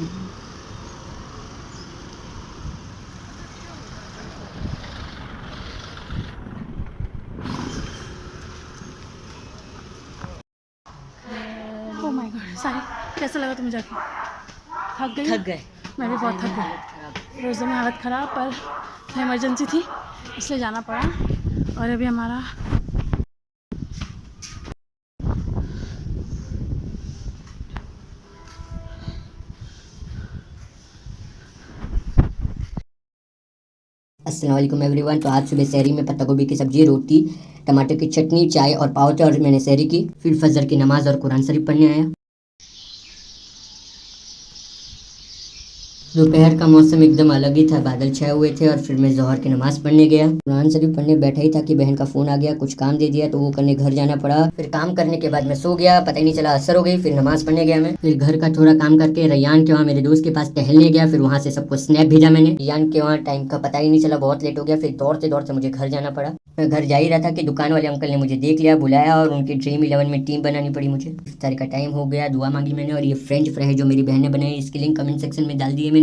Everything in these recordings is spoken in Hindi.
ओह माय गॉड साहिल, कैसा लगा तुम्हें जाके? थक गए? मैं भी बहुत थक गई। रोज़ में हालत ख़राब, पर इमरजेंसी थी इसलिए जाना पड़ा। और अभी हमारा अस्सलाम वालेकुम एवरीवन। तो आज सुबह सहरी में पत्ता गोभी की सब्जी, रोटी, टमाटर की चटनी, चाय और पाव थे और मैंने सहरी की। फिर फजर की नमाज और कुरान शरीफ पढ़ने आया। दोपहर का मौसम एकदम अलग ही था, बादल छाए हुए थे और फिर मैं जोहर की नमाज पढ़ने गया। कुरान शरीफ पढ़ने बैठा ही था कि बहन का फोन आ गया, कुछ काम दे दिया तो वो करने घर जाना पड़ा। फिर काम करने के बाद मैं सो गया, पता ही नहीं चला असर हो गई। फिर नमाज पढ़ने गया मैं। फिर घर का थोड़ा काम करके रैयान के वहाँ मेरे दोस्त के पास टहलने गया। फिर वहाँ से सबको स्नैप भेजा मैंने। रैयान के वहाँ टाइम का पता ही नहीं चला, बहुत लेट हो गया। फिर दौड़ते दौड़ते मुझे घर जाना पड़ा। मैं घर जा ही रहा था कि दुकान वाले अंकल ने मुझे देख लिया, बुलाया और उनकी ड्रीम 11 में टीम बनानी पड़ी मुझे। इफ्तार का टाइम हो गया, दुआ मांगी मैंने। और ये फ्रेंच फ्राई है जो मेरी बहन ने बनाई, इसकी लिंक कमेंट सेक्शन में डाल दी है मैंने।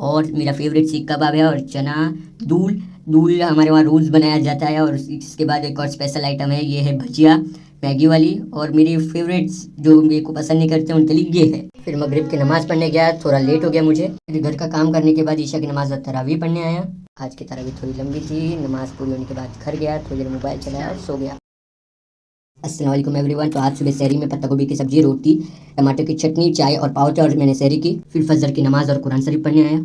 और मेरा फेवरेट सीख कबाब है और चना दूल दूल हमारे वहाँ रोज़ बनाया जाता है। और इसके बाद एक और स्पेशल आइटम है, ये है भजिया मैगी वाली। और मेरी फेवरेट्स जो मेरे को पसंद नहीं करते उनके लिए ये है। फिर मगरिब की नमाज़ पढ़ने गया, थोड़ा लेट हो गया मुझे। फिर घर का काम करने के बाद ईशा की नमाज़ और तरावी पढ़ने आया। आज की तरावी थोड़ी लंबी थी। नमाज़ पूरी होने के बाद घर गया, थोड़ी देर मोबाइल चलाया और सो गया। अस्सलाम वालेकुम एवरीवन। तो आज सुबह सहरी में पत्ता गोभी की सब्जी, रोटी, टमाटर की चटनी, चाय और पाव थे और मैंने सहरी की। फिर फजर की नमाज़ और कुरान शरीफ पढ़ने आया।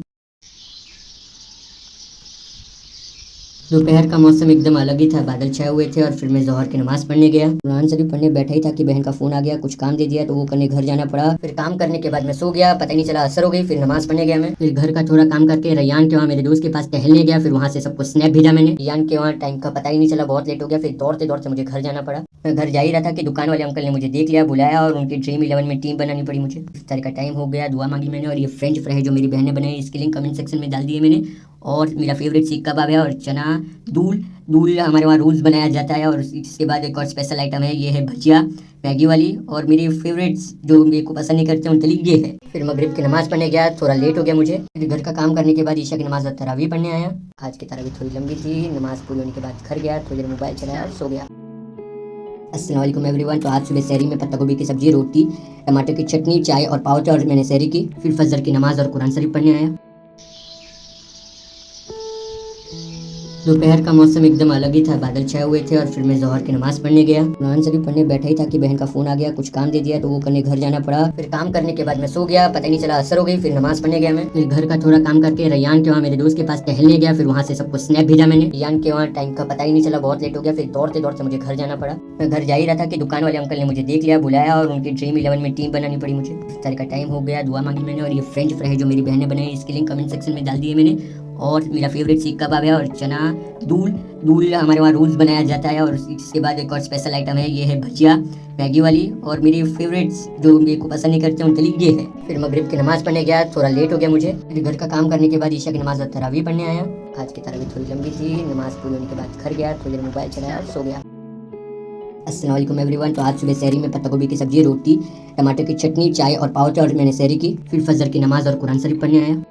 दोपहर का मौसम एकदम अलग ही था, बादल छाए हुए थे और फिर मैं जोहर की नमाज पढ़ने गया। कुरान शरीफ पढ़ने बैठा ही था कि बहन का फोन आ गया, कुछ काम दे दिया तो वो करने घर जाना पड़ा। फिर काम करने के बाद मैं सो गया, पता ही नहीं चला असर हो गई। फिर नमाज पढ़ने गया मैं। फिर घर का थोड़ा काम करके रैयान के वहाँ मेरे दोस्त के पास टहलने गया। फिर वहाँ से सबको स्नैप भेजा मैंने। रैयान के वहाँ टाइम का पता ही नहीं चला, बहुत लेट हो गया। फिर दौड़ते दौड़ते मुझे घर जाना पड़ा। मैं घर जा ही रहा था कि दुकान वाले अंकल ने मुझे देख लिया, बुलाया और उनकी ड्रीम 11 में टीम बनानी पड़ी मुझे। इफ्तार का टाइम हो गया, दुआ मांगी मैंने। और ये फ्रेंच फ्राई है जो मेरी बहन ने बनाई, इसकी लिंक कमेंट सेक्शन में डाल दी है मैंने। और मेरा फेवरेट सीख कबाब है और चना दूल दूल हमारे वहाँ रोज़ बनाया जाता है। और इसके बाद एक और स्पेशल आइटम है, ये है भजिया मैगी वाली। और मेरी फेवरेट्स जो मेरे को पसंद नहीं करते उनके लिए ये है। फिर मगरिब की नमाज़ पढ़ने गया, थोड़ा लेट हो गया मुझे। फिर घर का काम करने के बाद ईशा की नमाज़ और तरावी पढ़ने आया। आज की तरावी थोड़ी लंबी थी। नमाज़ पूरी होने के बाद घर गया, थोड़ी देर मोबाइल चलाया और सो गया। अस्सलाम वालेकुम एवरीवन। तो आज सुबह सहरी में पत्ता गोभी की सब्जी, रोटी, टमाटर की चटनी, चाय और पाव थे और मैंने सहरी की। फिर फजर की नमाज़ और कुरान शरीफ पढ़ने आया। दोपहर का मौसम एकदम अलग ही था, बादल छाए हुए थे और फिर मैं जोहर की नमाज पढ़ने गया। कुरान शरीफ पढ़ने बैठा ही था कि बहन का फोन आ गया, कुछ काम दे दिया तो वो करने घर जाना पड़ा। फिर काम करने के बाद मैं सो गया, पता ही नहीं चला असर हो गई। फिर नमाज पढ़ने गया मैं। फिर घर का थोड़ा काम करके रैयान के वहाँ मेरे दोस्त के पास टहलने गया। फिर वहाँ से सबको स्नैप भेजा मैंने। रैयान के वहाँ टाइम का पता ही नहीं चला, बहुत लेट हो गया। फिर दौड़ते दौड़ते मुझे घर जाना पड़ा। मैं घर जा ही रहा था कि दुकान वाले अंकल ने मुझे देख लिया, बुलाया और उनकी ड्रीम 11 में टीम बनानी पड़ी मुझे। इफ्तार का टाइम हो गया, दुआ मांगी मैंने। और ये फ्रेंच फ्राई है जो मेरी बहन ने बनाई, इसकी लिंक कमेंट सेक्शन में डाल दी है मैंने। और मेरा फेवरेट सीख कबाब है और चना दूल दूल हमारे वहाँ रोज़ बनाया जाता है। और इसके बाद एक और स्पेशल आइटम है, ये है भजिया मैगी वाली। और मेरी फेवरेट्स जो मेरे को पसंद नहीं करते उनके लिए ये है। फिर मगरिब की नमाज़ पढ़ने गया, थोड़ा लेट हो गया मुझे। फिर घर का काम करने के बाद ईशा की नमाज़ और तरावी पढ़ने आया। आज की तरावी थोड़ी लंबी थी। नमाज़ पूरी होने के बाद घर गया, थोड़ी देर मोबाइल चलाया और सो गया। अस्सलाम वालेकुम एवरीवन। तो आज सुबह सहरी में पत्ता गोभी की सब्जी, रोटी, टमाटर की चटनी, चाय और पाव थे और मैंने सहरी की। फिर फजर की नमाज़ और कुरान शरीफ पढ़ने आया।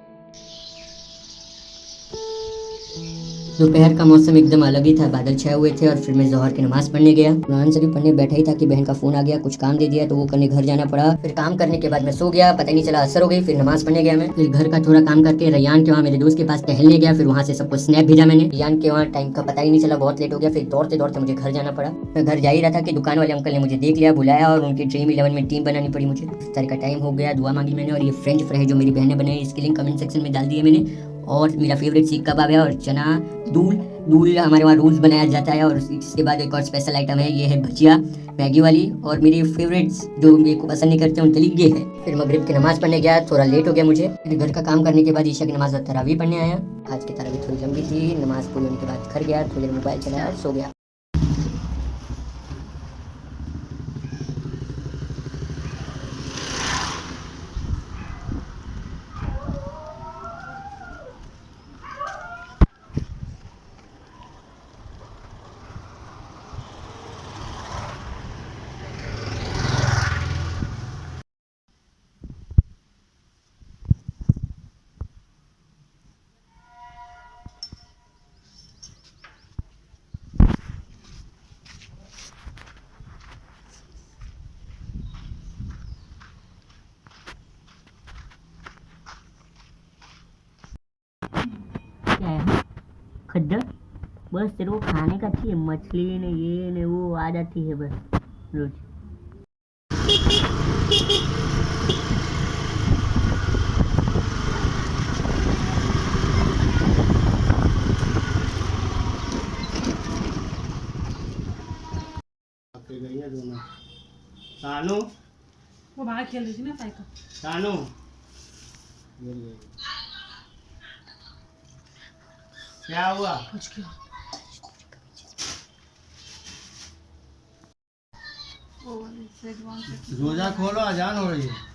दोपहर का मौसम एकदम अलग ही था, बादल छाए हुए थे और फिर मैं जोहर की नमाज पढ़ने गया। कुरान शरीफ पढ़ने बैठा ही था कि बहन का फोन आ गया, कुछ काम दे दिया तो वो करने घर जाना पड़ा। फिर काम करने के बाद मैं सो गया, पता ही नहीं चला असर हो गई। फिर नमाज पढ़ने गया मैं। फिर घर का थोड़ा काम करके रैयान के वहाँ मेरे दोस्त के पास टहलने गया। फिर वहाँ से सबको स्नैप भेजा मैंने। रैयान के वहाँ टाइम का पता ही नहीं चला, बहुत लेट हो गया। फिर दौड़ते दौड़ते मुझे घर जाना पड़ा। मैं घर जा ही रहा था कि दुकान वाले अंकल ने मुझे देख लिया, बुलाया और उनकी ड्रीम 11 में टीम बनानी पड़ी मुझे। इफ्तार का टाइम हो गया, दुआ मांगी मैंने। और ये फ्रेंच फ्राई है जो मेरी बहन ने बनाई, इसकी लिंक कमेंट सेक्शन में डाल दी है मैंने। और मेरा फेवरेट सीख कबाब है और चना दूल दूल हमारे वहाँ रोज़ बनाया जाता है। और इसके बाद एक और स्पेशल आइटम है, ये है भजिया मैगी वाली। और मेरी फेवरेट्स जो मेरे को पसंद नहीं करते उनके लिए ये है। फिर मगरिब की नमाज़ पढ़ने गया, थोड़ा लेट हो गया मुझे। फिर घर का काम करने के बाद ईशा की नमाज़ और तरावी पढ़ने आया। आज की तरावी थोड़ी लंबी थी। नमाज़ पूरी होने के बाद घर गया, थोड़ी देर मोबाइल चलाया और सो गया। खद्दर बस तेरे को खाने का चाहिए, मछली ने ये ने वो आ जाती है बस रोज। गई है दोनों। सानू वो बाहर खेल रही थी ना साइकिल। सानू क्या हुआ? कुछ क्यों रोजा खोलो, अजान हो रही है।